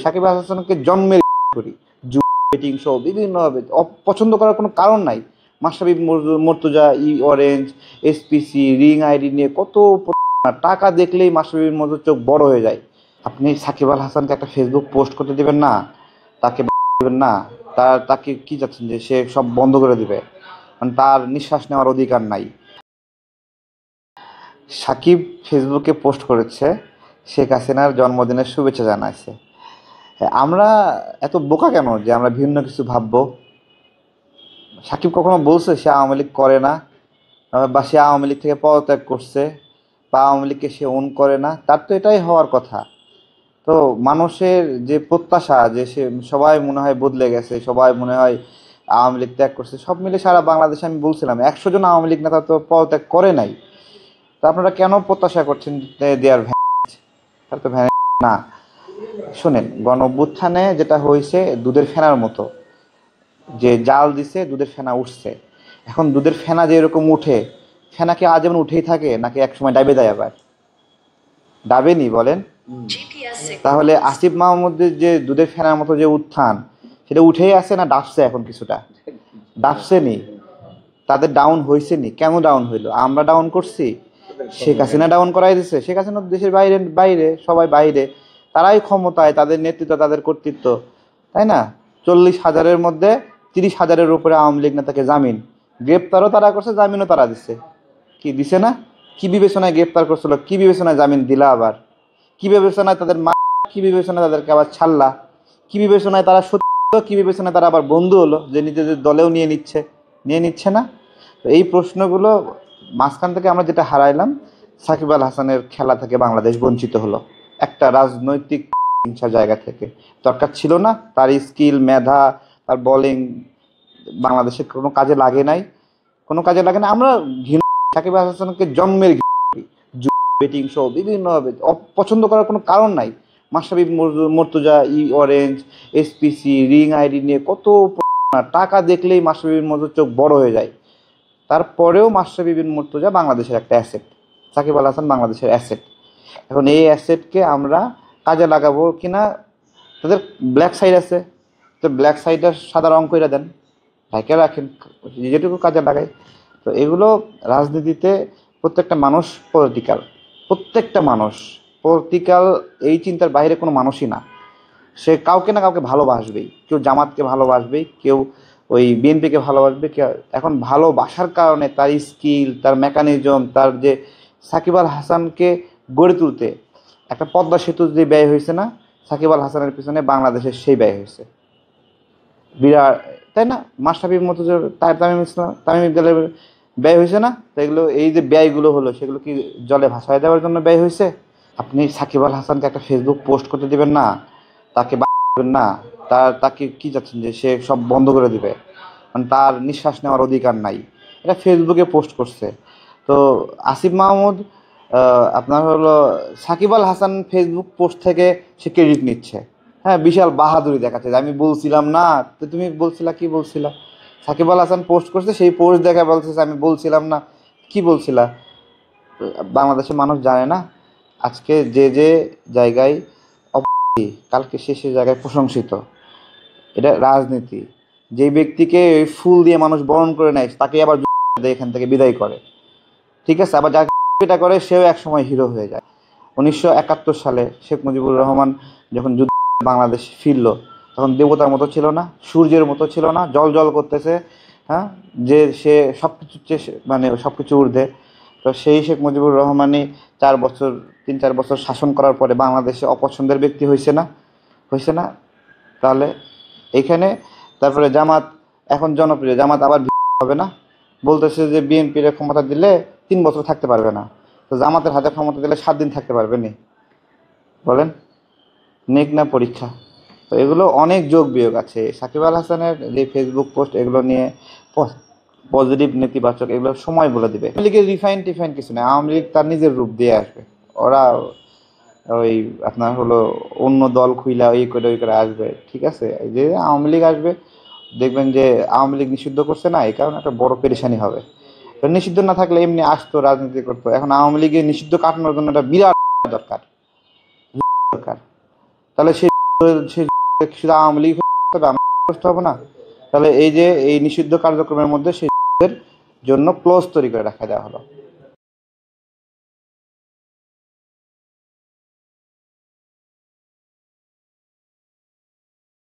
সাকিব আল হাসানকে জন্মের করি বেটিং সহ বিভিন্নভাবে পছন্দ করার কোনো কারণ নাই। Mashrafe Mortaza, orange, SPC, ring ID নিয়ে কত টাকা দেখলেই মাশরাফির মতো চোখ বড় হয়ে যায়। আপনি সাকিব আল হাসানকে একটা ফেসবুক পোস্ট করতে দিবেন না, তাকে দিবেন না, তাকে কি চাচ্ছেন যে সে সব বন্ধ করে দিবে? মানে তার নিঃশ্বাস নেওয়ার অধিকার নাই। সাকিব ফেসবুকে পোস্ট করেছে শেখ হাসিনার জন্মদিনের শুভেচ্ছা জানাইছে। আমরা এত বোকা কেন যে আমরা ভিন্ন কিছু ভাববো? সাকিব কখনো বলছে সে আওয়ামী লীগ করে না, বা সে আওয়ামী লীগ থেকে পদত্যাগ করছে, বা আওয়ামী লীগকে সে ওন করে না? তার তো এটাই হওয়ার কথা। তো মানুষের যে প্রত্যাশা যে সে সবাই মনে হয় বদলে গেছে, সবাই মনে হয় আওয়ামী লীগ ত্যাগ করছে, সব মিলে সারা বাংলাদেশে আমি বলছিলাম 100 জন আওয়ামী লীগ নেতা তো পদত্যাগ করে নাই। তো আপনারা কেন প্রত্যাশা করছেন দেয়ার তার তো না? শোনেন, গণ অভ্যুত্থানে যেটা হয়েছে দুধের ফেনার মতো, যে জাল দিছে দুধের ফেনা উঠছে। এখন দুধের ফেনা যে এরকম উঠে, ফেনা কি আজীবন উঠেই থাকে নাকি একসময় ডাবে দেয়? আবার ডাবেনি বলেন? তাহলে আসিফ মাহমুদের যে দুধের ফেনার মতো যে উত্থান, সেটা উঠেই আছে না ডাবছে? এখন কিছুটা ডাবছে নি, তাদের ডাউন হয়েছে নি। কেন ডাউন হইলো? আমরা ডাউন করছি? শেখ হাসিনা ডাউন করাই দিচ্ছে। শেখ হাসিনা দেশের বাইরে বাইরে সবাই বাইরে, তারাই ক্ষমতায়, তাদের নেতৃত্ব, তাদের কর্তৃত্ব, তাই না? 40,000-এর মধ্যে 30,000-এর উপরে আওয়ামী লীগ নেতাকে জামিন, গ্রেপ্তারও তারা করছে, জামিনও তারা দিচ্ছে। কি দিছে না? কি বিবেচনায় গ্রেপ্তার করছিল, কি বিবেচনায় জামিন দিলা? আবার কি বিবেচনায় তাদের কি বিবেচনায় তাদেরকে আবার ছাড়লা? কি বিবেচনায় তারা সত্য, কি বিবেচনায় তারা আবার বন্ধু হলো যে নিজেদের দলেও নিয়ে নিচ্ছে না? তো এই প্রশ্নগুলো মাঝখান থেকে আমরা যেটা হারাইলাম, সাকিব আল হাসানের খেলা থেকে বাংলাদেশ বঞ্চিত হলো একটা রাজনৈতিক জায়গা থেকে। দরকার ছিল না। তার স্কিল, মেধা, তার বোলিং বাংলাদেশের কোনো কাজে লাগে নাই, কোনো কাজে লাগে না। আমরা সাকিব আল হাসানকে জন্মের বেটিং সহ বিভিন্নভাবে পছন্দ করার কোনো কারণ নাই। Mashrafe Mortaza, orange, SPC, ring ID নিয়ে কত টাকা দেখলেই মাশরাফির মতো চোখ বড় হয়ে যায়। তারপরেও মাশরাফি বিন মুর্তজা বাংলাদেশের একটা অ্যাসেট, সাকিব আল হাসান বাংলাদেশের অ্যাসেট। এখন এই অ্যাসেটকে আমরা কাজে লাগাবো কিনা? তাদের ব্ল্যাক সাইড আছে, তো ব্ল্যাক সাইডের সাদা রং করে দেন, ঢাকে রাখেন, যেটুকু কাজে লাগায়। তো এগুলো রাজনীতিতে প্রত্যেকটা মানুষ প্রত্যেকটা মানুষ পলিটিক্যাল, এই চিন্তার বাইরে কোনো মানুষই না। সে কাউকে না কাউকে ভালোবাসবেই, কেউ জামাতকে ভালোবাসবেই, কেউ ওই বিএনপিকে ভালোবাসবে। কেউ এখন ভালোবাসার কারণে তার স্কিল, তার মেকানিজম, তার যে সাকিব আল হাসানকে গড়ে তুলতে একটা পদ্মা সেতু যে ব্যয় হয়েছে না, সাকিব আল হাসানের পিছনে বাংলাদেশের সেই ব্যয় হয়েছে বিরাট, তাই না? মাশরাফির মতো যে তামিম ইকবালের ব্যয় হয়েছে না? তো এগুলো, এই যে ব্যয়গুলো হলো, সেগুলো কি জলে ভাসায় দেওয়ার জন্য ব্যয় হয়েছে? আপনি সাকিব আল হাসানকে একটা ফেসবুক পোস্ট করতে দিবেন না, তাকে দিবেন না, তাকে কি চাচ্ছেন যে সে সব বন্ধ করে দিবে? মানে তার নিঃশ্বাস নেওয়ার অধিকার নাই। এটা ফেসবুকে পোস্ট করছে। তো আসিফ মাহমুদ আপনার হলো সাকিব আল হাসান ফেসবুক পোস্ট থেকে সে ক্রেডিট নিচ্ছে। হ্যাঁ, বিশাল বাহাদুরি দেখাচ্ছে যে আমি বলছিলাম না। তো তুমি বলছিলা, কি বলছিলা? সাকিব আল হাসান পোস্ট করছে, সেই পোস্ট দেখা বলছে আমি বলছিলাম না। কি বলছিলা? বাংলাদেশের মানুষ জানে না আজকে যে যে জায়গায় কালকে সে জায়গায় প্রশংসিত। এটা রাজনীতি। যে ব্যক্তিকে ওই ফুল দিয়ে মানুষ বরণ করে নেয়, তাকে আবার এখান থেকে বিদায় করে, ঠিক আছে? আবার যাকে এটা করে সেও একসময় হিরো হয়ে যায়। 1971 সালে শেখ মুজিবুর রহমান যখন যুদ্ধ বাংলাদেশ ফিরল, তখন দেবতার মতো ছিল না, সূর্যের মতো ছিল না, জল জল করতেছে, হ্যাঁ, যে সে সব কিছু মানে সব কিছু ঊর্ধ্বে। তো সেই শেখ মুজিবুর রহমানই 3-4 বছর শাসন করার পরে বাংলাদেশে অপছন্দের ব্যক্তি হয়েছে না? তাহলে এখানে তারপরে জামাত এখন জনপ্রিয়, জামাত আবার হবে না, বলতেছে যে বিএনপির ক্ষমতা দিলে 3 বছর থাকতে পারবে না। তো জামাতের হাতে ক্ষমতা দিলে 7 দিন থাকতে পারবে নি? বলেন, নেক না পরীক্ষা? তো এগুলো অনেক যোগ বিয়োগ আছে। সাকিব আল হাসানের যে ফেসবুক পোস্ট, এগুলো নিয়ে পজিটিভ, নেতিবাচক, এগুলো সময় বলে দিবে। আওয়ামী লীগের রিফাইন কিছু নেই, আওয়ামী লীগ তার নিজের রূপ দিয়ে আসবে। ওরা ওই আপনার হলো অন্য দল খুইলা ওই করে আসবে, ঠিক আছে? এই যে আওয়ামী লীগ আসবে, দেখবেন যে আওয়ামী লীগ নিষিদ্ধ করছে না, এই কারণে একটা বড় পেরেশানি হবে। নিষিদ্ধ না থাকলে এমনি আসতো, রাজনীতি করতো। এখন আওয়ামী লীগের নিষিদ্ধ কাটানোর জন্য একটা বিরাট দরকার। তাহলে সে সেই শুধু আওয়ামী লীগ হবে, আমরা করতে হবে না? তাহলে এই যে এই নিষিদ্ধ কার্যক্রমের মধ্যে সেই জন্য ক্লোজ তৈরি করে রাখা দেওয়া হলো।